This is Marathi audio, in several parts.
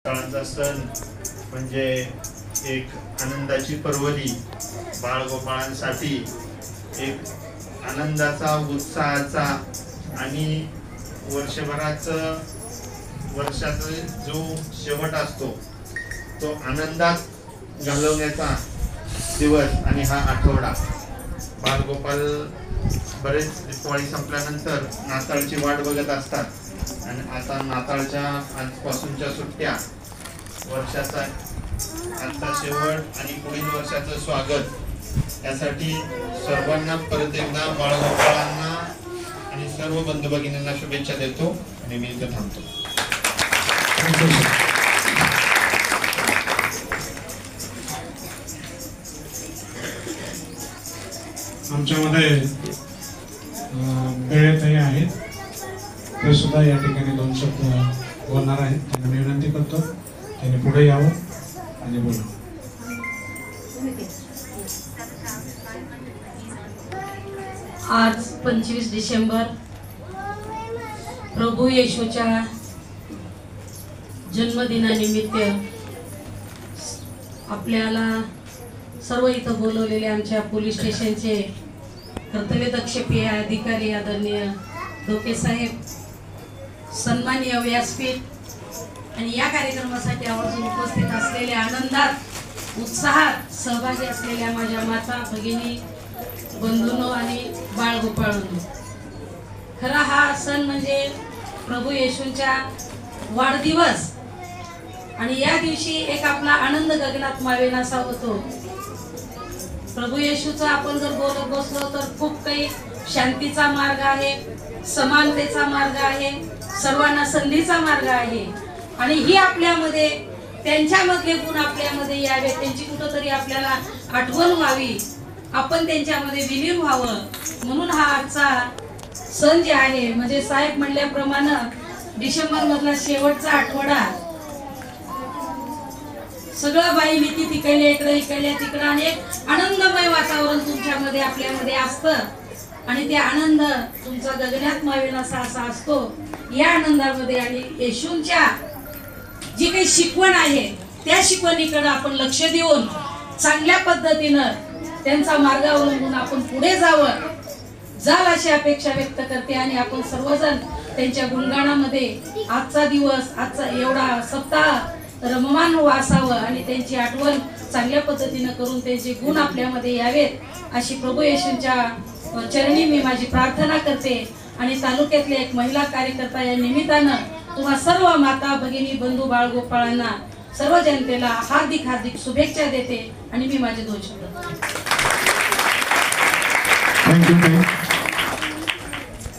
सणांचा सण म्हणजे एक आनंदाची पर्वणी, बाळगोपाळांसाठी एक आनंदाचा, उत्साहाचा आणि वर्षाचा जो शेवट असतो तो आनंदात घालवण्याचा दिवस आणि हा आठवडा. बाळगोपाल बरेच दिवाळी संपल्यानंतर नाताळची वाट बघत असतात आणि आता नाताळच्या आजपासूनच्या सुट्ट्या, वर्षाचा आजचा शेवट आणि पुढील वर्षाचं स्वागत यासाठी सर्वांना परत एकदा बाळगोपाळांना आणि सर्व बंधू भगिनींना शुभेच्छा देतो आणि मी इथे थांबतो. आमच्यामध्ये बेळेताई आहेत, ते सुद्धा या ठिकाणी 2 शब्द बोलणार आहेत. त्यांना मी विनंती करतो त्यांनी पुढे यावं आणि बोलावं. आज 25 डिसेंबर प्रभू येशूच्या जन्मदिनानिमित्त आपल्याला सर्व इथं बोलवलेले आमच्या पोलीस स्टेशनचे कर्तव्यदक्ष PI अधिकारी आदरणीय डोके साहेब, सन्माननीय व्यासपीठ आणि या कार्यक्रमासाठी आवर्जून उपस्थित असलेले, आनंदात उत्साहात सहभागी असलेल्या माझ्या माता भगिनी, बंधूंनो आणि बाळगोपाळांनो. खरा हा सण म्हणजे प्रभू येशूंचा वाढदिवस आणि या दिवशी एक आपला आनंद गगनात मावेनासा होतो. प्रभू येशूचा आपण जर बोलत बसलो तर खूप काही शांतीचा मार्ग आहे, समानतेचा मार्ग आहे, सर्वांना संधीचा मार्ग आहे आणि ही आपल्यामध्ये त्यांच्यामधले गुण आपल्यामध्ये यावे, त्यांची कुठंतरी आपल्याला आठवण व्हावी, आपण त्यांच्यामध्ये विलीन व्हावं म्हणून हा आजचा सण जे आहे म्हणजे साहेब म्हणल्याप्रमाणे डिसेंबर मधला शेवटचा आठवडा, सगळं बाई नीती तिकडल्या इकडल्या तिकडं आणि एक आनंदमय वातावरण तुमच्यामध्ये आपल्यामध्ये असतं आणि ते आनंद तुमचा गगनात मावेनासा असा असतो. या आनंदामध्ये आणि येशूंच्या जी काही शिकवण आहे त्या शिकवणीकडे आपण लक्ष देऊन चांगल्या पद्धतीनं त्यांचा मार्ग अवलंबून आपण पुढे जाल अशी अपेक्षा व्यक्त करते आणि आपण सर्वजण त्यांच्या गुणगानामध्ये आजचा दिवस, आजचा एवढा सप्ताह रममान असावं आणि त्यांची आठवण चांगल्या पद्धतीनं करून त्यांचे गुण आपल्यामध्ये यावेत अशी प्रभू येशूंच्या चरणी मी माझी प्रार्थना करते आणि तालुक्यातले एक महिला कार्यकर्ता या निमित्तानं तुम्हा सर्व माता भगिनी, बंधू, बाळगोपाळांना, सर्व जनतेला हार्दिक शुभेच्छा देते आणि मी माझे 2 शब्द. थँक्यू.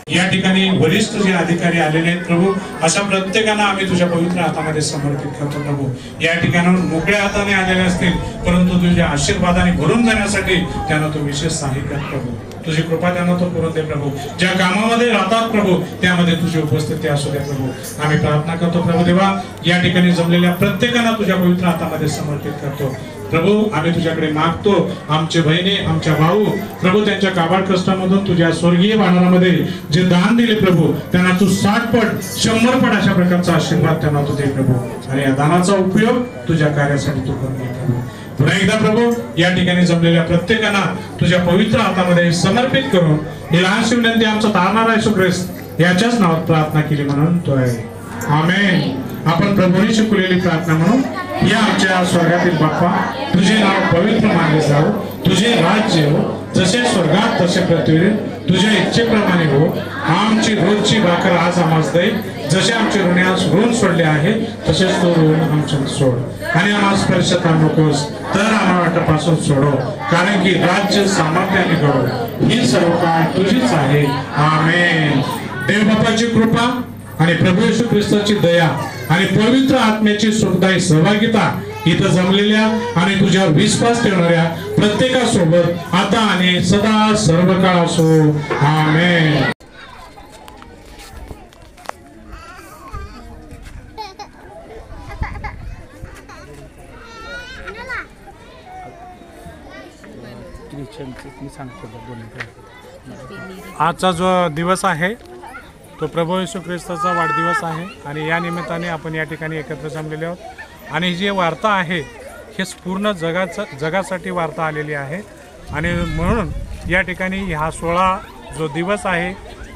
या ठिकाणी वरिष्ठ जे अधिकारी आलेले आहेत प्रभू, अशा प्रत्येकांना आम्ही तुझ्या पवित्र हातामध्ये समर्पित करतो प्रभू. या ठिकाणाहून मोकळ्या हाताने आलेले असतील परंतु तुझ्या आशीर्वादाने भरून जाण्यासाठी त्यांना तू विशेष सहाय्य कर प्रभू. तुझी कृपा त्यांना तो करून दे प्रभू. ज्या कामामध्ये राहतात प्रभू त्यामध्ये तुझी उपस्थिती असू दे प्रभू. आम्ही प्रार्थना करतो प्रभू देवा, या ठिकाणी जमलेल्या प्रत्येकांना तुझ्या पवित्र हातामध्ये समर्पित करतो प्रभू. आम्ही तुझ्याकडे मागतो आमचे बहिणी, आमच्या भाऊ प्रभू, त्यांच्या काबाड कष्टामधून तुझ्या स्वर्गीय भांडारामध्ये जे दान दिले प्रभू त्यांना तू 60 पट 100 पट अशा प्रकारचा आशीर्वाद त्यांना तू दे प्रभू आणि या दानाचा उपयोग तुझ्या कार्यासाठी तू करून घे प्रभू. पुन्हा एकदा प्रभू या ठिकाणी जमलेल्या प्रत्येकांना तुझ्या पवित्र हातामध्ये समर्पित करून ही लहानशी विनंती आमचा तारणारा येशू ख्रिस्त याच्याच नावात प्रार्थना केली म्हणून तो आहे. आमेन. आपण प्रभूने शिकवलेली प्रार्थना म्हणून या आमच्या स्वर्गातील बाप्पा, तुझे नाव पवित्र मानले जावो, तुझे राज्य हो, जसे स्वर्गात तसे पृथ्वीवर, तुझ्या इच्छेप्रमाणे हो. आमची रोजची भाकर आज आम्हास दे, जसे आमचे ऋणास ऋण सोडले आहे तसेच तो ऋण आमच्या सोड आणि आम्हास परीक्षेत नकोस तर आम्हाला वाटापासून सोडव, कारण की राज्य सामर्थ्याने घडो ही सर्व काळ तुझीच आहे. आमेन. देव बापाची कृपा आणि प्रभू येशू ख्रिस्ताची दया आणि पवित्र आत्म्याची सुखदायी सहभागिता इथं जमलेल्या आणि तुझ्यावर विश्वास ठेवणाऱ्या प्रत्येकासोबत आता आणि सदा सर्व काळ असो. आमेन. आजचा जो दिवस आहे तो प्रभू येशू ख्रिस्ताचा वाढदिवस आहे आणि या निमित्ताने आपण या ठिकाणी एकत्र जमलेले आहोत. आणि जी वार्ता आहे हे पूर्ण जगासाठी वार्ता आलेली आहे. आणि म्हणून या ठिकाणी हा 16 जो दिवस आहे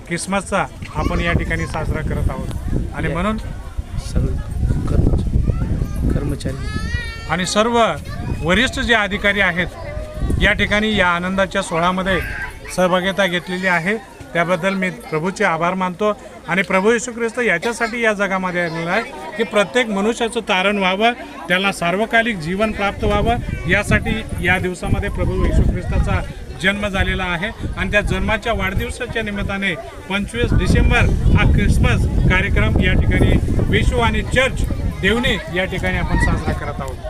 ख्रिसमसचा आपण या ठिकाणी साजरा करत आहोत. आणि म्हणून कर्मचारी आणि सर्व वरिष्ठ जे अधिकारी आहेत या ठिकाणी या आनंदाच्या सोहळ्यामध्ये सहभागिता घेतलेली आहे. त्याबद्दल मी प्रभूचे आभार मानतो. आणि प्रभू येशू ख्रिस्त याच्यासाठी या जगामध्ये आलेला आहे की प्रत्येक मनुष्याचं तारण व्हावं, त्याला सार्वकालिक जीवन प्राप्त व्हावं, यासाठी या दिवसामध्ये प्रभू येशू ख्रिस्ताचा जन्म झालेला आहे. आणि त्या जन्माच्या वाढदिवसाच्या निमित्ताने 25 डिसेंबर हा ख्रिसमस कार्यक्रम या ठिकाणी विश्व आणि चर्च देवणी या ठिकाणी आपण साजरा करत आहोत.